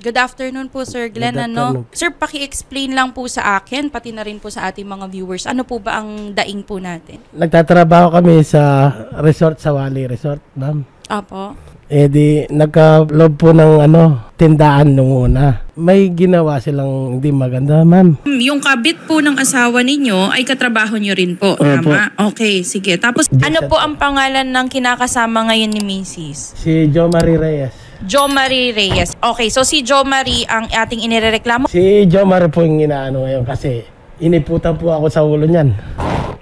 Good afternoon po, Sir Glenn. Sir, paki-explain lang po sa akin, pati na rin po sa ating mga viewers, ano po ba ang daing po natin? Nagtatrabaho kami sa resort, sa Wali Resort, ma'am. Apo. Di nagka-loob po ng tindaan nung una. May ginawa silang hindi maganda, ma'am. Yung kabit po ng asawa ninyo ay katrabaho nyo rin po, tama? Okay, sige. Tapos, ano po ang pangalan ng kinakasama ngayon ni Mrs.? Si Jo Marie Reyes. Jo Marie Reyes. Okay, so si Jo Marie ang ating inirereklamo. Si Jo Marie po yung inaano ngayon kasi iniputan po ako sa ulo niyan.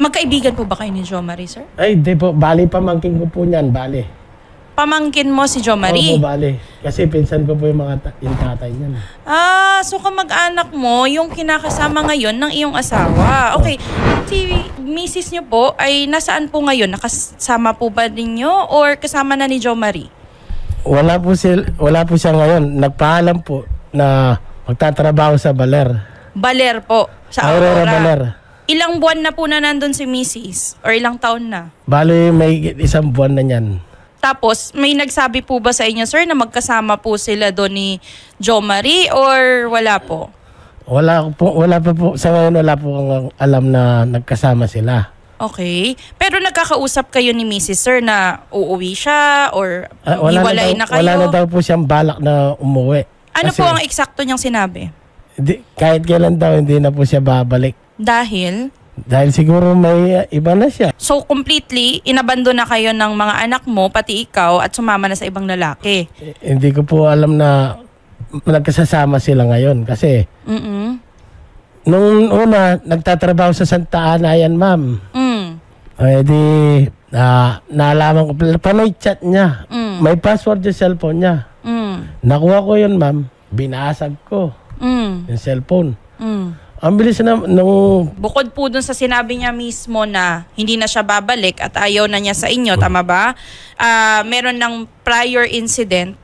Magkaibigan po ba kayo ni Jo Marie, sir? Ay, di po. Bali, pamangkin ko po niyan. Bali. Pamangkin mo si Jo Marie? Opo, bali. Kasi pinsan ko po yung yung tatay niyan. So kamag-anak mo yung kinakasama ngayon ng iyong asawa. Okay, si Mrs. niyo po ay nasaan po ngayon? Nakasama po ba ninyo or kasama na ni Jo Marie? Wala po siya ngayon. Nagpaalam po na magtatrabaho sa Baler. Baler po, sa Aurora Baler. Ilang buwan na po na nandun si Mrs. or ilang taon na? Bali, may 1 buwan na niyan. Tapos, may nagsabi po ba sa inyo, sir, na magkasama po sila doon ni Jo Marie or wala po? Wala pa po. Sa ngayon, wala po akong alam na nagkasama sila. Okay. Pero nagkakausap kayo ni Mrs. Sir na uuwi siya or hiwalay na kayo? Wala na daw po siyang balak na umuwi. Ano po ang eksakto niyang sinabi? Kahit kailan daw, hindi na po siya babalik. Dahil siguro may iba na siya. So completely, inabando na kayo ng mga anak mo, pati ikaw, at sumama na sa ibang lalaki? Hindi ko po alam na nagkasasama sila ngayon kasi nung una, nagtatrabaho sa Santa Ana yan, ma'am. Naalaman ko, panoy chat niya. May password yung cellphone niya. Nakuha ko yun, ma'am. Binasag ko yung cellphone. Ang bilis na Bukod po dun sa sinabi niya mismo na hindi na siya babalik at ayaw na niya sa inyo, tama ba? Meron ng prior incident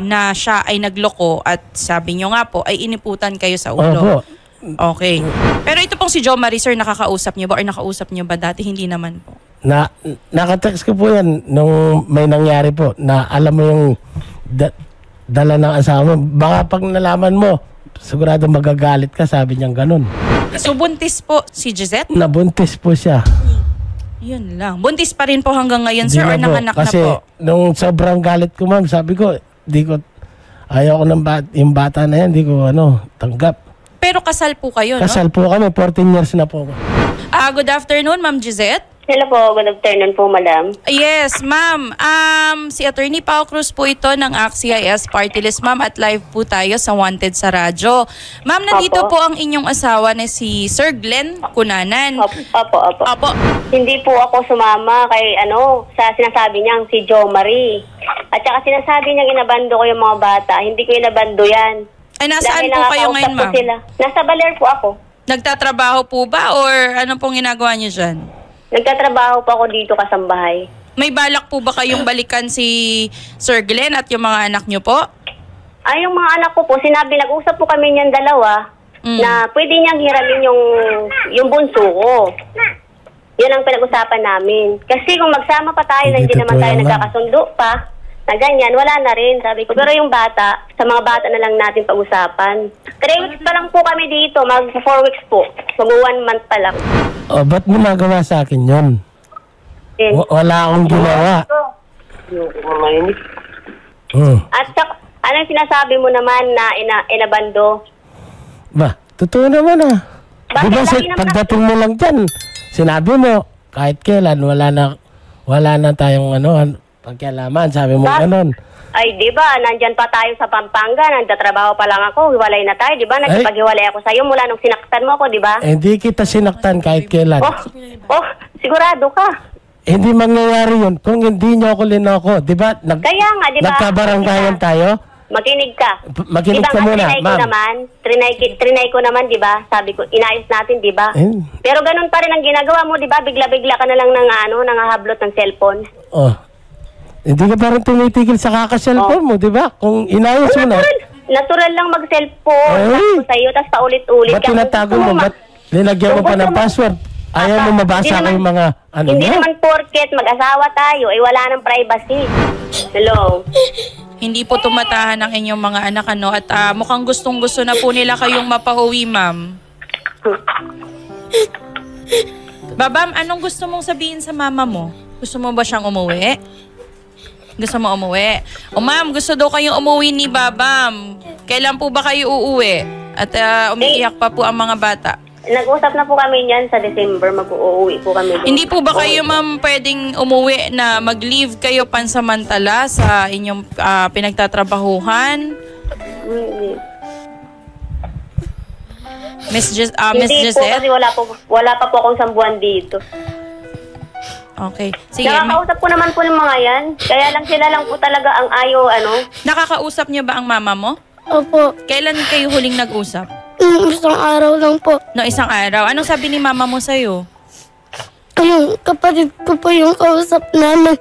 na siya ay nagloko at sabi niyo nga po ay iniputan kayo sa ulo. Opo. Okay. Pero ito pong si Jo Marie, sir, nakakausap niyo ba or nakausap niyo ba dati? Hindi naman po. Nakatext ko po yan nung may nangyari po na alam mo yung dala ng asawa mo. Baka pag nalaman mo, sigurado magagalit ka, sabi niyang ganun. So buntis po si Gisette? Nabuntis po siya. Yun lang. Buntis pa rin po hanggang ngayon, sir, or nanganak na po? Kasi nung sobrang galit ko, ma'am, sabi ko, ayaw ko ng yung bata na yan, di ko tanggap. Pero kasal po kayo, Kasal po kami, 14 years na po. Good afternoon, Ma'am Gisette. Hello po, good afternoon po, madam. Yes, ma'am. Si Attorney Pao Cruz po ito ng ACT-CIS Party List, ma'am, at live po tayo sa Wanted sa radyo. Ma'am, nandito po ang inyong asawa na si Sir Glenn Cunanan. Opo. Hindi po ako sumama kay sa sinasabi niyang si Jo Marie. At saka sinasabi niyang inabando ko yung mga bata. Hindi ko inabando yan. Ay, nasaan po kayo ngayon, ma'am? Nasa Baler po ako. Nagtatrabaho po ba or ano pong ginagawa niyo dyan? Nagtatrabaho po ako dito kasambahay. May balak po ba kayong balikan si Sir Glenn at yung mga anak niyo po? Yung mga anak ko po, nag-usap po kami niyan dalawa na pwede niyang hiramin yung bunso ko. Yun ang pinag-usapan namin. Kasi kung magsama pa tayo na hindi naman tayo nagkakasundo pa, na ganyan, wala na rin, sabi ko. Pero yung bata, sa mga bata na lang natin pag-usapan. 3 weeks pa lang po kami dito, mag 4 weeks po. Mag 1 month pa lang. Ba't mo nagawa sa akin yun? Wala akong ginawa. At ano yung sinasabi mo naman na inabando? Totoo naman Bakit diba pagdating mo lang dyan, sinabi mo, kahit kailan, wala na tayong pagkialaman, sabi mo ganon. Ay, di ba? Nandyan pa tayo sa Pampanga, nagtatrabaho pa lang ako, hiwalay na tayo, di ba? Nagpaghiwalay ako sa'yo mula nung sinaktan mo ako, di ba? Hindi kita sinaktan kahit kailan. Sigurado ka. Hindi mangyayari yun kung hindi niyo ako linoko, di ba? Kaya nga, di ba? Nagkabaranggayan tayo? Makinig ka. Makinig ka muna, ma'am. Trinay ko naman, di ba? Sabi ko, inayos natin, di ba? Pero ganun pa rin ang ginagawa mo, di ba? Bigla-bigla ka na lang nangahablot ng cellphone. Hindi ka parang tumitigil sa kaka-cellphone mo, di ba? Kung inayos mo na. Natural lang mag-cellphone. Sabi ko sa'yo, tapos paulit-ulit. Ba't tinatago mo? Ba't nilagyan mo pa ng password? Ayaw mo mabasa ko yung mga Hindi naman porket mag-asawa tayo, wala nang privacy. Hello? Hindi po tumatahan ang inyong mga anak, ano? At mukhang gustong-gusto na po nila kayong mapauwi, ma'am. Babam, anong gusto mong sabihin sa mama mo? Gusto mo ba siyang umuwi? Gusto mo umuwi? O ma'am, gusto daw kayong umuwi ni Babam. Kailan po ba kayo uuwi? At umiiyak pa po ang mga bata. Nag-usap na po kami niyan sa December, mag-uuwi po kami. Hindi po ba kayo, ma'am, pwedeng umuwi na mag-leave kayo pansamantala sa inyong pinagtatrabahuhan? Miss Gisette? Hindi po, kasi wala pa po akong isang buwan dito. Okay. Sige. Nakakausap ko naman po ng mga yan. Kaya lang sila lang po talaga ang ayaw, Nakakausap niyo ba ang mama mo? Opo. Kailan kayo huling nag-usap? Isang araw lang po. No, isang araw. Anong sabi ni mama mo sa'yo? Yung kapatid ko po yung kausap namin.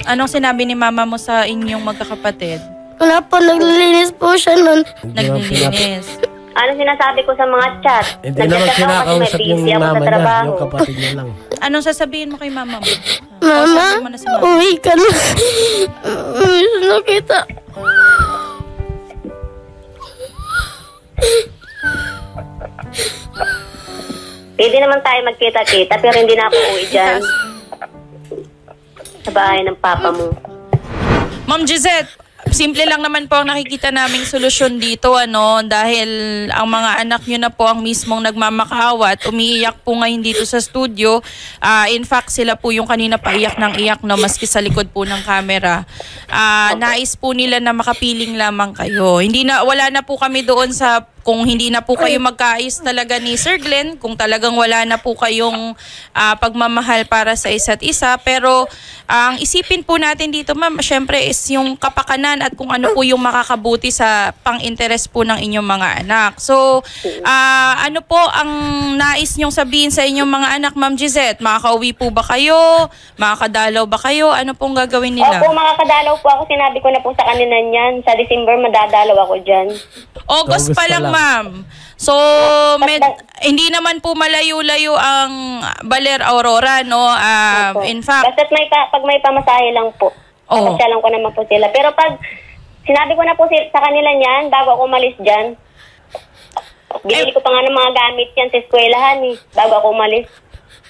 Anong sinabi ni mama mo sa inyong magkakapatid? Wala po, naglilinis po siya nun. Naglilinis. Ano sinasabi ko sa mga chat? Hindi naman Nagchat ako kasi may kinakausap yung busy ako sa mama niya, trabaho. yung kapatid niya lang. Anong sasabihin mo kay mama mo? Mama, Kausapin mo na si mama. uwi ka na. Nakita. Pwede naman tayo magkita-kita pero hindi na ako uwi dyan. Sa bahay ng papa mo. Ma'am Gisette, simple lang naman po ang nakikita naming solusyon dito, dahil ang mga anak nyo na po ang mismong nagmamakawa at umiiyak po ngayon dito sa studio. In fact, sila po yung kanina paiyak ng iyak, maski sa likod po ng camera. Nais po nila na makapiling lamang kayo. Wala na po kami doon sa kung hindi na po kayo magkaayos talaga ni Sir Glenn, kung talagang wala na po kayong pagmamahal para sa isa't isa. Pero ang isipin po natin dito, ma'am, syempre is yung kapakanan at kung ano po yung makakabuti sa pang-interes po ng inyong mga anak. So, ano po ang nais nyong sabihin sa inyong mga anak, Ma'am Gisette? Makakauwi po ba kayo? Makakadalaw ba kayo? Ano pong gagawin nila? Opo, makakadalaw po ako. Sinabi ko na po sa kanila niyan. Sa December, madadalaw ako dyan. August pa lang, ma'am. So, hindi naman po malayo-layo ang Baler Aurora, no? In fact, Basta't pag may pamasahe lang po. Pasyalan ko naman po sila. Pero pag sinabi ko na po sa kanila niyan, bago ako umalis dyan, binili ko pa nga ng mga gamit yan sa eskwelahan bago ako umalis.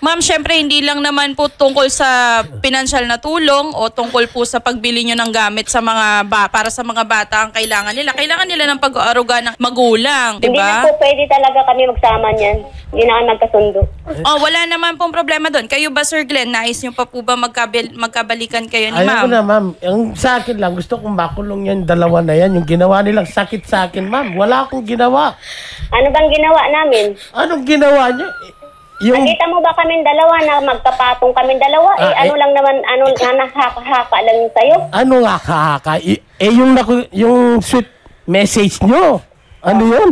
ma'am, syempre hindi lang naman po tungkol sa pinansyal na tulong o tungkol po sa pagbili nyo ng gamit sa mga para sa mga bata ang kailangan nila. Kailangan nila ng pag-aaruga ng magulang, di Hindi ba? na po pwede talaga kami magsama niyan. Hindi na kami magkasundo. Wala naman pong problema doon. Kayo ba, Sir Glenn, nais nyo pa po ba magkabalikan kayo ni Ayaw ma'am? ko na, ma'am. Yung sa akin lang, gusto kong makulong yan, dalawa na yan. Yung ginawa nilang sakit sa akin, ma'am. Wala akong ginawa. Ano bang ginawa namin? Anong ginawa niyo? Yung, Nakita mo ba kaming dalawa na magkapatong kaming dalawa? Ano lang naman, nakaka-haka lang sa'yo? ano nga kahaka? Yung sweet message nyo. Ano yun?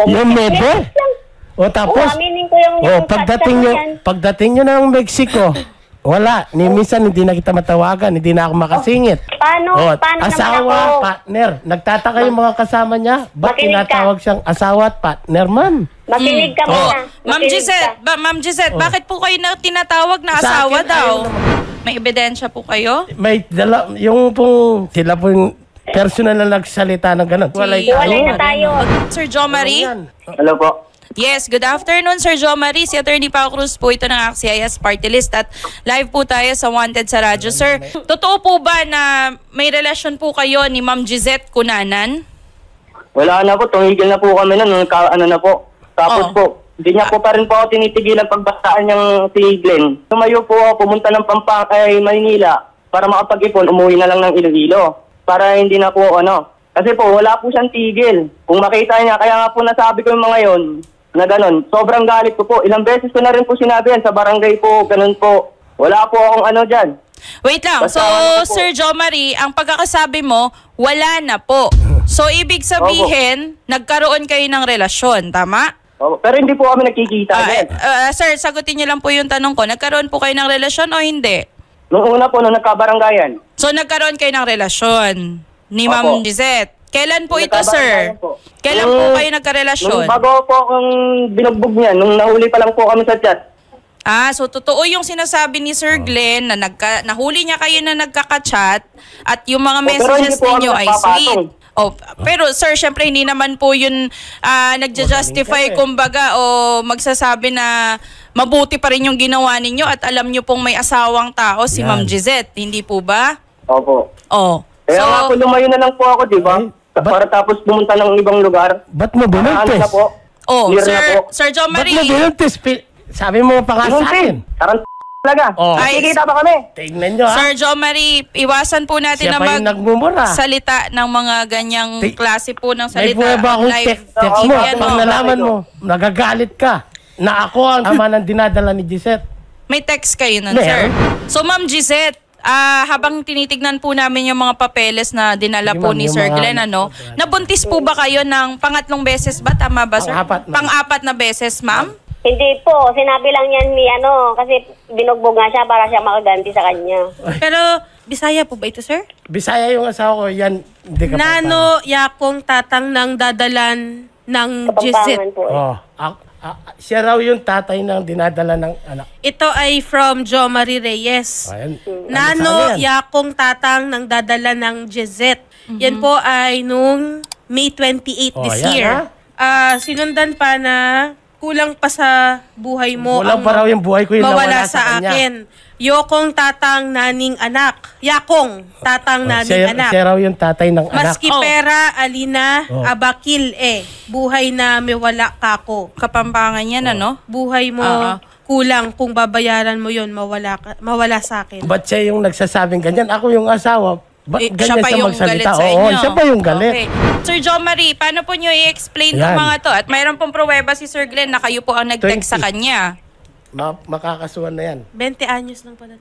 Yung mede? O tapos, aminin ko yung pagdating nyo ng Mexico, wala. Minsan hindi na kita matawagan, hindi na ako makasingit. Paano asawa, naman ako? partner. Nagtataka yung mga kasama niya. Ba't Makinig ka. tinatawag siyang asawa at partner, ma'am? Makinig ka muna. Ma'am Gisette, bakit po kayo tinatawag na Sa asawa akin, daw? ayaw May ebidensya po kayo? May yung sila po yung personal na nagsalita ng gano'n. Walay Walay na tayo. Sir Jo Marie? Hello po. Yes, good afternoon, Sir Jo Marie. Si Attorney Pao Cruz po ito ng AXIS Party List at live po tayo sa Wanted sa Radyo. Sir, totoo po ba na may relasyon po kayo ni Ma'am Gisette Cunanan? Wala na po, tumigil na po kami nun, na po. Tapos po, hindi niya po pa rin po ako tinitigilan pagbasaan niyang si Glenn. Tumayo po ako, pumunta ng Maynila para makapag-ipon, umuwi na lang ng Iloilo. Para hindi na po Kasi po, wala po siyang tigil. Kung makita niya, kaya nga po nasabi ko yung mga yon na gano'n. Sobrang galit ko po. Ilang beses ko na rin po sinabi yan sa barangay po, gano'n po. Wala po akong dyan. Wait lang. Basta So, po. Sir Jo Marie, ang pagkakasabi mo, wala na po. So, ibig sabihin, nagkaroon kayo ng relasyon, tama? Pero hindi po kami nakikita din. Sir, sagutin niyo lang po yung tanong ko. Nagkaroon po kayo ng relasyon o hindi? Nung una po, nung nagkabaranggayan. So, nagkaroon kayo ng relasyon ni Opo. Ma'am Gisette. Kailan po ito, sir? Nagkabaranggayan po. Kailan po kayo nagkarelasyon? Nung bago po akong binugbog niya, nung nahuli pa lang po kami sa chat. So totoo yung sinasabi ni Sir Glenn na nahuli niya kayo na nagkaka-chat at yung mga messages pero hindi ninyo po kami ay nagpapatong. sweet. Pero sir, syempre hindi naman po yun nagja-justify kumbaga o magsasabi na mabuti pa rin yung ginawa ninyo at alam nyo pong may asawang tao si Yan. Ma'am Gisette, hindi po ba? Opo. Kaya So, nga po lumayo na lang po ako, di ba? Para tapos pumunta ng ibang lugar. Ba't mo Ano binuntis? na po? Clear na po. Sir John Ba't mo Marie, binuntis? Sabi mo pa nga sa akin. Tarant talaga. Oh. Ay, Nakikita pa kami. Tignan nyo, ha? Sir John Marie, iwasan po natin Siya na pa yung nagmumura. salita ng mga ganyang klase po ng May salita. buhay ba akong Live text mo? yan, Pag nalaman mo, nagagalit ka na ako ang ama ng dinadala ni Gisette. May text kayo nun, Meron. sir. So, Ma'am Gisette, habang tinitignan po namin yung mga papeles na dinala Sige, po ma'am, ni yung Sir mga- Glenn, nabuntis po ba kayo ng pangatlong beses ba? Tama ba, sir? Pang-apat, ma'am. Pang-apat na beses, ma'am? Hindi po, sinabi lang yan ni kasi binugbog nga siya para siya makaganti sa kanya. Pero, Bisaya po ba ito, sir? Bisaya yung asawa ko, yan. Hindi ka Nano yakong tatang ng dadalan ng Kapampangan Gisette. po. Oh, siya raw yung tatay ng dinadala ng anak. Ito ay from Jo Marie Reyes. Ayan. Nano Ano yan? yakong tatang ng dadala ng Gisette. Yan po ay nung May 28 this yan, year. Sinundan pa na kulang pa sa buhay mo Kulang pa raw yung buhay ko yung mawala nawala sa kanya. akin. Yokong tatang naning anak. Yakong tatang naning anak. Siya raw yung tatay ng anak. Maski pera, alina, Oh. abakil buhay na may wala kako. Kapampangan yan, Buhay mo kulang kung babayaran mo yon mawala sa akin. Ba't siya yung nagsasabing ganyan? Ako yung asawa. Ba't Siya ganyan pa siya yung galit magsalita? sa Oo, inyo. siya pa yung galit. Okay. Sir John Marie, paano po nyo i-explain itong Yan. mga to? At mayroon pong pruweba si Sir Glenn na kayo po ang nag-text sa 20. kanya. Makakasuhan na yan. 20 anyos lang pala.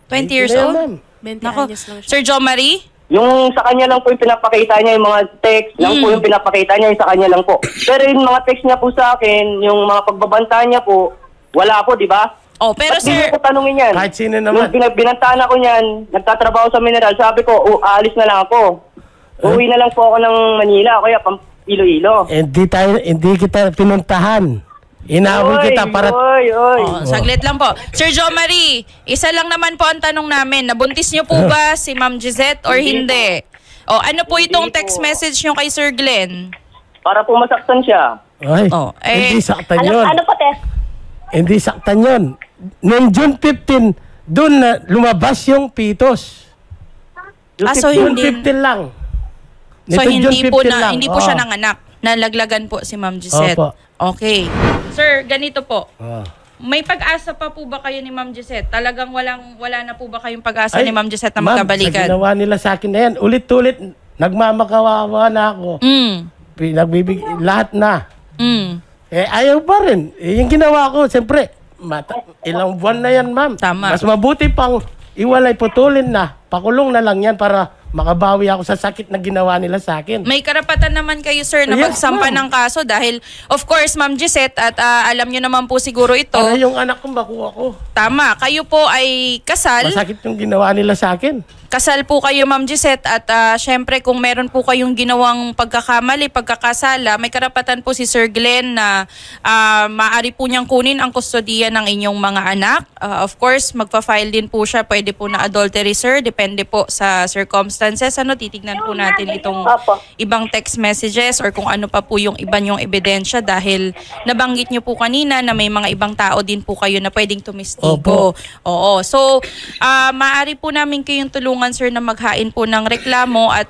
20 years Hindi na yan, old? ma'am. 20 Nako. anyos lang siya. Sir John Marie? Yung sa kanya lang po yung pinapakita niya, yung mga text lang po yung pinapakita niya, yung sa kanya lang po. Pero yung mga text niya po sa akin, yung mga pagbabanta niya po, wala po, di ba? Pero Ba't di sir, niyo po tanungin yan? Kahit sino Nung naman. binantaan ako niyan, nagtatrabaho sa mineral, sabi ko, aalis na lang ako. Uwi na lang po ako ng Manila, kaya Iloilo. Hindi kita pinuntahan. Inabol kita para... saglit lang po. Sir John Marie, isa lang naman po ang tanong namin. Nabuntis niyo po ba si Ma'am Gisette or hindi? Ano po itong text message niyo kay Sir Glenn? Para po masaktan siya. Ay, hindi saktan yun. Ano po, Tess? Hindi saktan yun. Noong June 15, doon na lumabas yung pitos. So June hindi 15 lang. So Nito June hindi po 15 lang. hindi po siya Oo. nanganak. Nalaglagan po si Ma'am Gisette. Opo. Okay. Sir, ganito po. Oh. May pag-asa pa po ba kayo ni Ma'am Gisette? Talagang wala na po ba kayong pag-asa Ay, ni Ma'am Gisette na ma'am, magkabalikan? sa ginawa nila sa akin na yan, ulit-ulit, nagmamakawawa na ako. Pinagbibig, lahat na. Ayaw pa rin. Yung ginawa ko, siyempre, ilang buwan na yan, ma'am. Tama. Mas mabuti pang iwalay, putulin na. Pakulong na lang yan para makabawi ako sa sakit na ginawa nila sa akin. May karapatan naman kayo, sir, na Yes, magsampa ma'am. ng kaso dahil, of course, Ma'am Gisette, at alam nyo naman po siguro ito, Para yung anak ko makuha ko. tama, kayo po ay kasal. Masakit yung ginawa nila sa akin. Kasal po kayo, Ma'am Gisette, at syempre kung meron po kayong ginawang pagkakamali, pagkakasala, may karapatan po si Sir Glenn na maaari po niyang kunin ang kustodiya ng inyong mga anak. Of course, magpa-file din po siya, pwede po na adultery, sir, depende po sa circumstances. Titignan po natin itong Opo. ibang text messages or kung ano pa po yung iba niyong ebidensya dahil nabanggit niyo po kanina na may mga ibang tao din po kayo na pwedeng tumistigo. Opo. Oo. So, maaari po namin kayong tulungan, sir, na maghain po ng reklamo at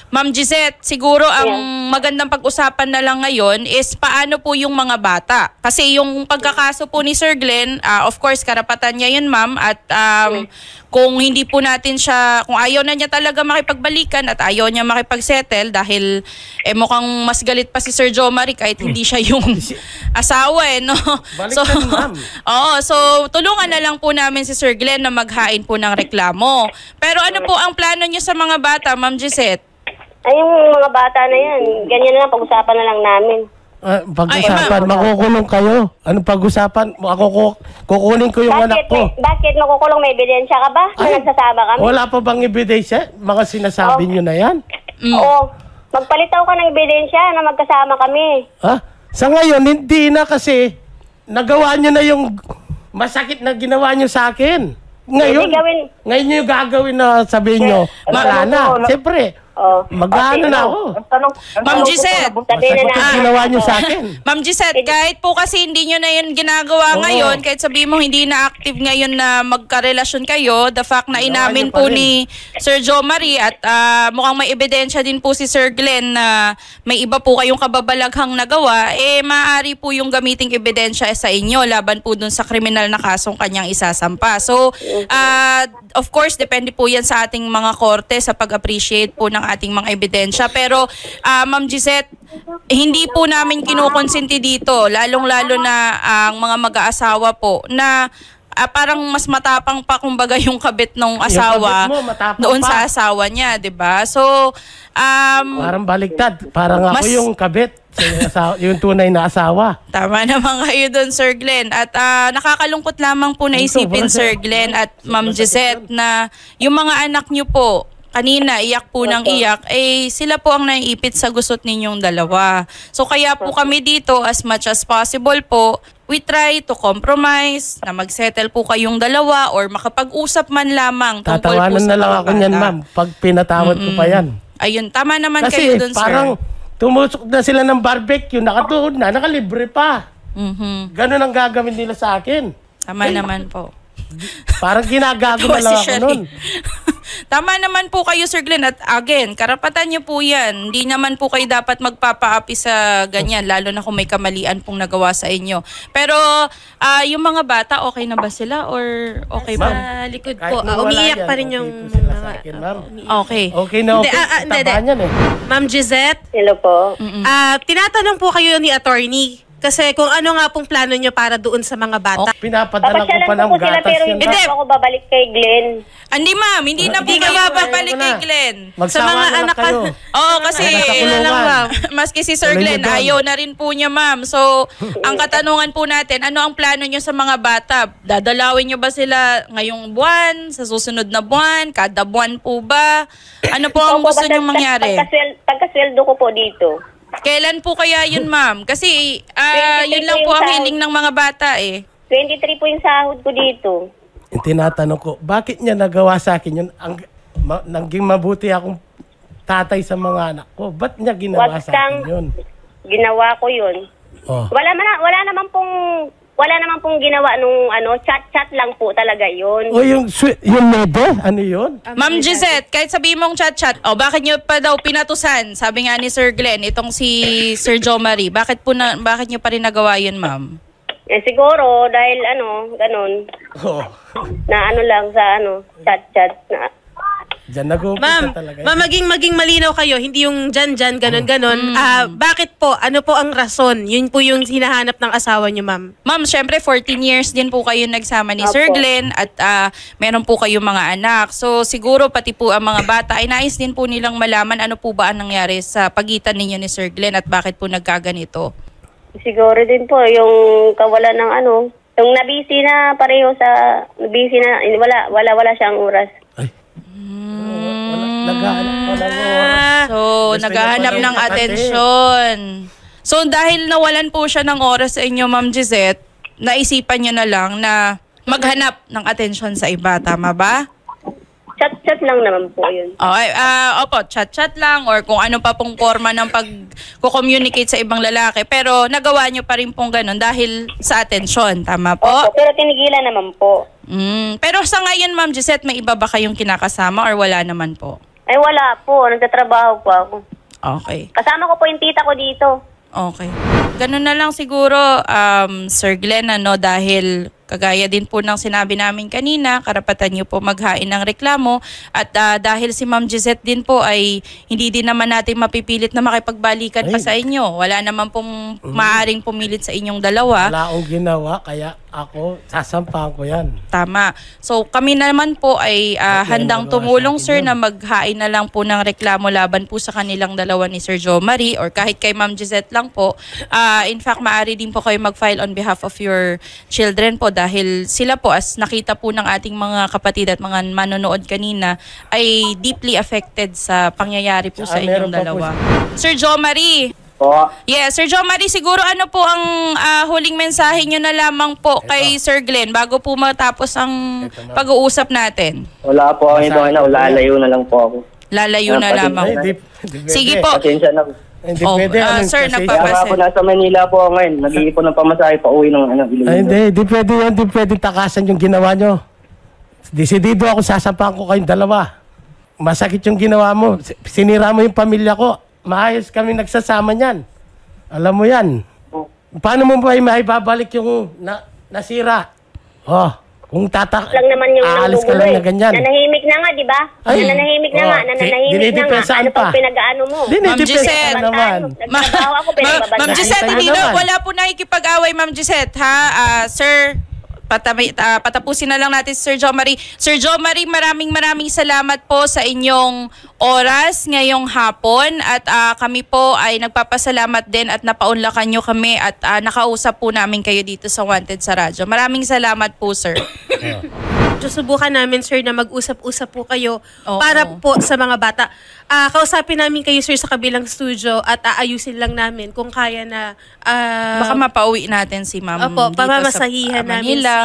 Ma'am Gisette, siguro ang magandang pag-usapan na lang ngayon is paano po yung mga bata. Kasi yung pagkakaso po ni Sir Glenn, of course, karapatan niya yun, ma'am, at kung hindi po natin siya, kung ayaw na niya talaga makipagbalikan at ayaw niya makipagsettle dahil mukhang mas galit pa si Sir Jo Marie kahit hindi siya yung asawa no? Balikan, ma'am. So tulungan na lang po namin si Sir Glenn na maghain po ng reklamo. Pero ano po ang plano niyo sa mga bata, Ma'am Gisette? Ay, yung mga bata na yan, ganyan na lang, pag-usapan na lang namin. Pag-usapan, makukulong kayo. Ano pag-usapan? Ako kukunin ko yung anak ko. Bakit makukulong? May ebidensya ka ba? Na nagsasama kami? Wala pa bang ebidensya? Mga sinasabi nyo na yan? Oo. Magpalitaw ka ng ebidensya na magkasama kami. Ha? Sa ngayon, hindi na kasi nagawa nyo na yung masakit na ginawa nyo sa akin. Ngayon, Hindi gawin- ngayon nyo yung gagawin na sabihin nyo, wala na. Siyempre, Oh. mag-ano na ako. Ma'am Gisette. Sabihin na Masakit na. ginawa nyo sa akin. Ma'am Gisette, kahit po kasi hindi nyo na yun ginagawa Oo. ngayon, kahit sabihin mo hindi na active ngayon na magkarelasyon kayo, the fact na Ginawa inamin nyo pa po rin. ni Sir Jo Marie at mukhang may ebidensya din po si Sir Glenn na may iba po kayong kababalaghang nagawa, maaari po yung gamiting ebidensya sa inyo laban po dun sa kriminal na kasong kanyang isasampa. So, of course, depende po yan sa ating mga korte sa pag-appreciate po ng ating mga ebidensya. Pero, Ma'am Gisette, hindi po namin kinukonsenti dito, lalong-lalo na ang mga mag-aasawa po, na parang mas matapang pa kumbaga yung kabit ng asawa kabit mo, matapang doon pa. sa asawa niya, 'di ba? So, Parang baliktad. Parang ako Mas- yung kabit. Yung tunay na asawa. tama naman kayo doon, Sir Glenn. At nakakalungkot lamang po na isipin, Sir Glenn at Ma'am Gisette, na yung mga anak niyo po, kanina iyak po ng iyak, sila po ang naiipit sa gusot ninyong dalawa. So kaya po kami dito, as much as possible po, we try to compromise, na mag-settle po kayong dalawa or makapag-usap man lamang tungkol po Tatawanan sa na lang mga ako niyan, bata. ma'am. Pag pinatawad ko pa yan. Ayun, tama naman Kasi kayo doon, sir. parang tumusok na sila ng barbecue, nakatuod na, nakalibre pa. Mhm. Ganun ang gagawin nila sa akin. Tama naman po. Parang ginagago na lang ako nun. Tama naman po kayo, Sir Glenn. At again, karapatan niyo po yan. Hindi naman po kayo dapat magpapaapi sa ganyan, lalo na kung may kamalian pong nagawa sa inyo. Pero yung mga bata, okay na ba sila? Or okay ba? Sa likod Kahit po, nung wala umiiyak yan, pa rin okay yung po sila sa mga... akin, ma'am. Okay. Okay na Hindi, okay. hindi, Taba niyan eh. Ma'am Gisette, Hello po. tinatanong po kayo ni attorney kasi kung ano nga pong plano nyo para doon sa mga bata. Pinapadala ko Papasyalan pa ng ko po sila gatas pero yan. hindi Hindi. po ako babalik kay Glenn. Hindi, ma'am. Hindi na po Hindi kayo ka babalik Ayoko kay na. Glenn. Magsawa Sa mga na lang anak kayo. Oo, kasi Nasa kulungan. na lang, ma'am. maski si Sir Tuloy Glenn, niyo doon. ayaw na rin po niya, ma'am. So, ang katanungan po natin, ano ang plano niyo sa mga bata? Dadalawin niyo ba sila ngayong buwan, sa susunod na buwan, kada buwan po ba? Ano po ang Opo, gusto basta niyo mangyari? Pagkasweldo ko po dito. Kailan po kaya yun, ma'am? Kasi 23 yun lang po po yung ang sahod. hiling ng mga bata eh. 23 po yung sahod ko dito. Yung tinatanong ko, bakit niya nagawa sa akin yun? Naging mabuti akong tatay sa mga anak ko. Ba't niya ginawa Wag sa akin kang- yun? Ginawa ko yun. Oh. Wala naman pong ginawa nung chat lang po talaga yun. O yung nebe? Ano yun? Ma'am Gisette, kahit sabihin mong chat-chat, bakit nyo pa daw pinatusan? Sabi nga ni Sir Glenn, itong si Sir Jo Marie, bakit nyo pa rin nagawa yun, ma'am? Siguro dahil ganun, Oh. na lang sa chat na. Diyan nag-uumpisa Ma'am, talaga. ma'am, maging malinaw kayo, hindi yung dyan, ganon. Bakit po? Ano po ang rason? Yun po yung hinahanap ng asawa niyo, ma'am. Ma'am, syempre 14 years din po kayo nagsama ni Opo. Sir Glenn at meron po kayo mga anak. So siguro pati po ang mga bata ay nais din po nilang malaman ano po ba ang nangyari sa pagitan ninyo ni Sir Glenn at bakit po nagkaganito. Siguro din po yung kawalan ng yung nabisi na pareho wala siyang oras. Ay. Naghahanap pa ng oras. So, Gusto naghahanap niya pa ng rin atensyon. So, dahil nawalan po siya ng oras sa inyo, Ma'am Gisette, naisipan niyo na lang na maghanap ng atensyon sa iba. Tama ba? Chat lang naman po yun. Okay, opo, chat-chat lang or kung ano pa pong forma ng pag-communicate sa ibang lalaki. Pero nagawa niyo pa rin pong ganun dahil sa atensyon. Tama po? Opo, pero tinigilan naman po. Pero sa ngayon, Ma'am Gisette, may iba ba kayong kinakasama or wala naman po? Ay wala po, nagtatrabaho po ako. Okay. Kasama ko po yung tita ko dito. Okay. Ganun na lang siguro, Sir Glenn, dahil kagaya din po ng sinabi namin kanina, karapatan niyo po maghain ng reklamo at dahil si Ma'am Gisette din po ay hindi din naman natin mapipilit na makipagbalikan pa Ay. sa inyo. Wala naman pong maaaring pumilit sa inyong dalawa. Wala akong ginawa, kaya ako, sasampahan ko yan. Tama. So kami naman po ay handang nagawa tumulong, sa akin sir, yun. na maghain na lang po ng reklamo laban po sa kanilang dalawa ni Sir Jo Marie or kahit kay Ma'am Gisette lang po. In fact, maaari din po kayo mag-file on behalf of your children po dahil sila po, as nakita po ng ating mga kapatid at mga manonood kanina, ay deeply affected sa pangyayari po sa Tsaka inyong meron pa po dalawa. Sir Jo Marie, Po. Yes, Sir John Marie, siguro ano po ang huling mensahe nyo na lamang po kay Sir Glenn bago po matapos ang pag-uusap natin? Wala po ako ito na, lalayo na lang po ako. Lalayo na lamang. Hindi pwede. Sige po. Pasensya na. Hindi Oh, pwede. sir, kasi- Kaya nga po nasa Manila po ako ngayon. Nag-iipon ng pamasahe pa uwi ng Iloilo. Ay, hindi pwede yan. Hindi pwede takasan yung ginawa nyo. Desidido ako, sasampahan ko kayong dalawa. Masakit yung ginawa mo. Sinira mo yung pamilya ko. Maayos kami nagsasama niyan. Alam mo yan. Paano mo ba maibabalik yung nasira? Oh, kung lang naman yung aalis ka lang na ganyan. Nanahimik na nga, di ba? Ay. Nanahimik na nga, nananahimik na nga. Dinidipensaan Ano pa. pang pinag-ano mo? Ma'am Gisette. naman. Nagtrabaho ako, pinagbabantaan. Ma'am Gisette, Nakita hindi niyo na, naman. wala po nakikipag-away, Ma'am Gisette, ha? Sir, patapusin na lang natin si Sir Jo Marie. Sir Jo Marie, maraming salamat po sa inyong oras ngayong hapon at kami po ay nagpapasalamat din at napaunlakan nyo kami at nakausap po namin kayo dito sa Wanted sa Radyo. Maraming salamat po, sir. Susubukan namin, sir, na mag-usap-usap po kayo Oo. para po sa mga bata. Kausapin namin kayo, sir, sa kabilang studio at aayusin lang namin kung kaya na... Baka mapauwi natin si Ma'am Opo, dito pamamasahihan sa namin Manila.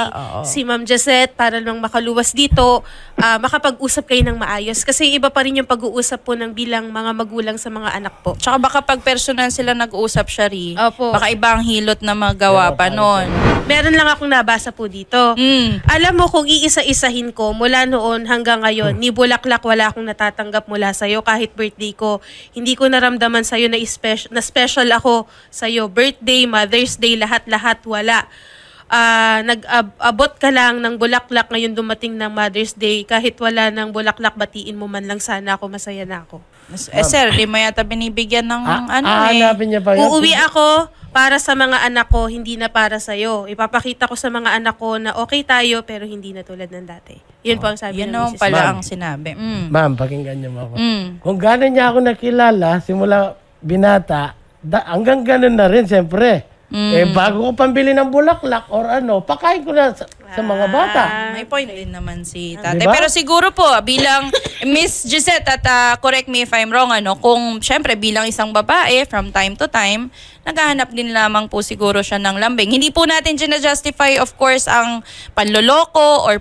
si Ma'am Gisette para lang makaluwas dito, makapag-usap kayo ng maayos. Kasi iba pa rin yung pag-uusap po ng bilang mga magulang sa mga anak po. Tsaka baka pag personal sila nag-usap, Shari, Opo. baka ibang hilot na magawa pa nun. Meron lang akong nabasa po dito. Alam mo, kung iisa-isahin ko, mula noon hanggang ngayon, ni bulaklak wala akong natatanggap mula sa'yo kahit birthday ko. Hindi ko naramdaman sa'yo na special ako sa'yo. Birthday, Mother's Day, lahat-lahat wala. Nag-abot ka lang ng bulaklak ngayon dumating ng Mother's Day. Kahit wala ng bulaklak, batiin mo man lang sana ako, masaya na ako. Sir, di mo yata binibigyan ng Hanapin niya pa yun. Uuwi ako para sa mga anak ko, hindi na para sa'yo. Ipapakita ko sa mga anak ko na okay tayo, pero hindi na tulad ng dati. Yun po ang sabi Yan ng naman misis. pala Ma'am. ang sinabi. Ma'am, pakinggan niyo mo ako. Kung gano'n niya ako nakilala, simula binata, hanggang gano'n na rin, siyempre. Bago ko pambili ng bulaklak or pakain ko na sa mga bata. May point din naman si tatay. Diba? Pero siguro po, bilang Miss Gisette, at correct me if I'm wrong, kung syempre bilang isang babae, from time to time, naghahanap din lamang po siguro siya ng lambing. Hindi po natin justify of course ang panloloko or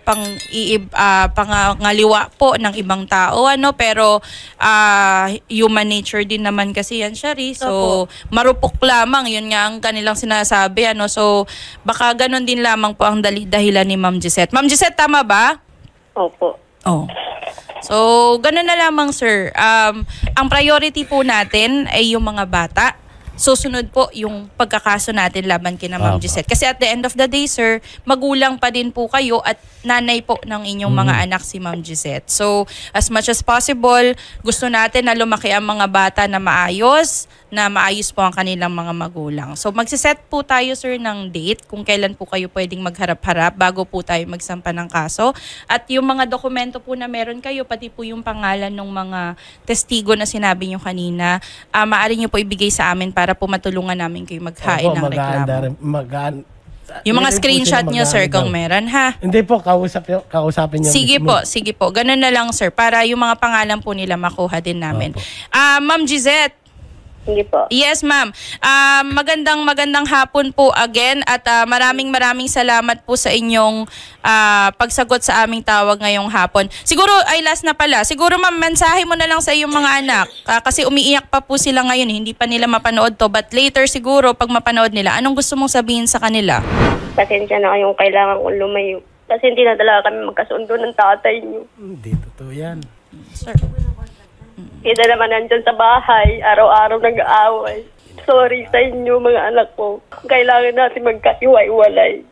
pangaliwa po ng ibang tao, pero human nature din naman kasi yan, Shari. So, marupok lamang, yun nga ang kanilang sinasabi, So, baka ganun din lamang po ang dahilan ni Ma'am Gisette. Ma'am Gisette, tama ba? Opo. Oh. So, ganun na lamang, sir. Ang priority po natin ay yung mga bata. Susunod po yung pagkakaso natin laban kina Ma'am Gisette. Kasi at the end of the day, sir, magulang pa din po kayo at nanay po ng inyong mga anak si Ma'am Gisette. So, as much as possible, gusto natin na lumaki ang mga bata na maayos po ang kanilang mga magulang. So, magsiset po tayo, sir, ng date kung kailan po kayo pwedeng magharap-harap bago po tayo magsampa ng kaso. At yung mga dokumento po na meron kayo, pati po yung pangalan ng mga testigo na sinabi nyo kanina, maaari nyo po ibigay sa amin para po matulungan namin kayo maghain ng reklamo. Yung mga screenshot nyo, sir, kung meron, ha? Hindi po, kausapin niyo. Sige po. Ganun na lang, sir, para yung mga pangalan po nila makuha din namin. Ma'am Gisette. Sige po. Yes, ma'am. Magandang hapon po again at maraming salamat po sa inyong pagsagot sa aming tawag ngayong hapon. Siguro, ay last na pala. Siguro, ma'am, mensahe mo na lang sa iyong mga anak kasi umiiyak pa po sila ngayon. Hindi pa nila mapanood to. But later siguro, pag mapanood nila, anong gusto mong sabihin sa kanila? Pasensya na kayong kailangan kong lumayo. Kasi hindi na talaga kami magkasundo ng tatay niyo. Hindi totoo yan. Sir. Kita naman nandyan sa bahay, araw-araw nag-aaway. Sorry sa inyo mga anak ko. Kailangan natin magkaiwalay.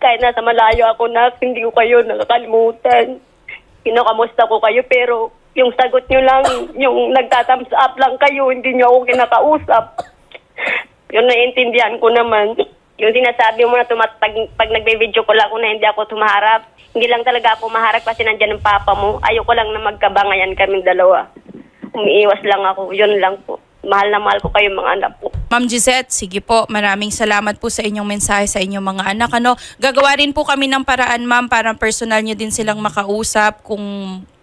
Kahit nasa malayo ako na, hindi ko kayo nakakalimutan. Kinakamusta ko kayo pero yung sagot nyo lang, yung nagtatams up lang kayo, hindi nyo ako kinakausap. Yun naiintindihan ko naman. Yung sinasabi mo na pag nagbe-video ko lang ako na hindi ako tumaharap. Hindi lang talaga ako maharap kasi nandyan ang papa mo. Ayoko lang na magkabangayan kaming dalawa. Umiiwas lang ako. Yun lang po. Mahal na mahal ko kayo mga anak ko. Ma'am Gisette, sige po, maraming salamat po sa inyong mensahe sa inyong mga anak. Gagawa rin po kami ng paraan, ma'am, para personal nyo din silang makausap kung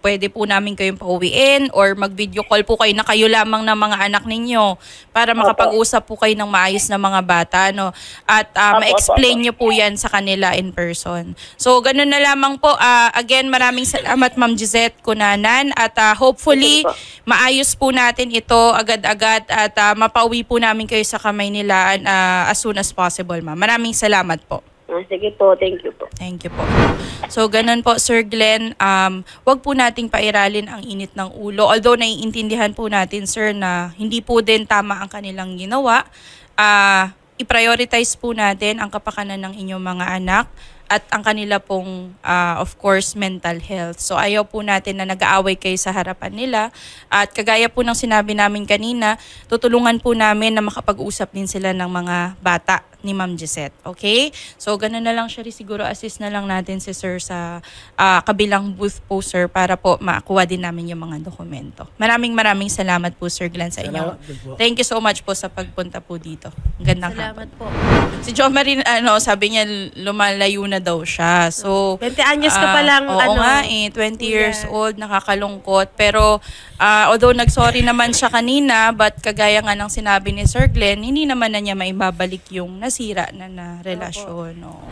pwede po namin kayong pauwiin or mag-video call po kayo na kayo lamang ng mga anak ninyo para makapag-usap po kayo ng maayos na mga bata, no? At ma-explain nyo po yan sa kanila in person. So, ganun na lamang po. Again, maraming salamat, Ma'am Gisette Cunanan, at hopefully, maayos po natin ito agad-agad at mapauwi po namin kayo sa kamay nila as soon as possible, ma'am. Maraming salamat po. Sige po, thank you po. Thank you po. So, ganun po, Sir Glenn. Wag po nating pairalin ang init ng ulo. Although, naiintindihan po natin, sir, na hindi po din tama ang kanilang ginawa. I-prioritize po natin ang kapakanan ng inyong mga anak at ang kanila pong, of course, mental health. So, ayaw po natin na nag-aaway kayo sa harapan nila. At kagaya po ng sinabi namin kanina, tutulungan po namin na makapag-usap din sila ng mga bata ni Ma'am Gisette. Okay? So, ganun na lang siya. Siguro assist na lang natin si sir sa kabilang booth po, sir, para po makuha din namin yung mga dokumento. Maraming salamat po, Sir Glenn, sa inyo. Thank you so much po sa pagpunta po dito. Gandang Salamat hapon. po. Si Jo Marie, sabi niya lumalayo na daw siya. So, 20 anyos ka pa lang, oo nga 20 years old, nakakalungkot. Pero, although nag-sorry naman siya kanina, but kagaya nga ng sinabi ni Sir Glenn, hindi naman na niya maibabalik yung nasira na relasyon. No?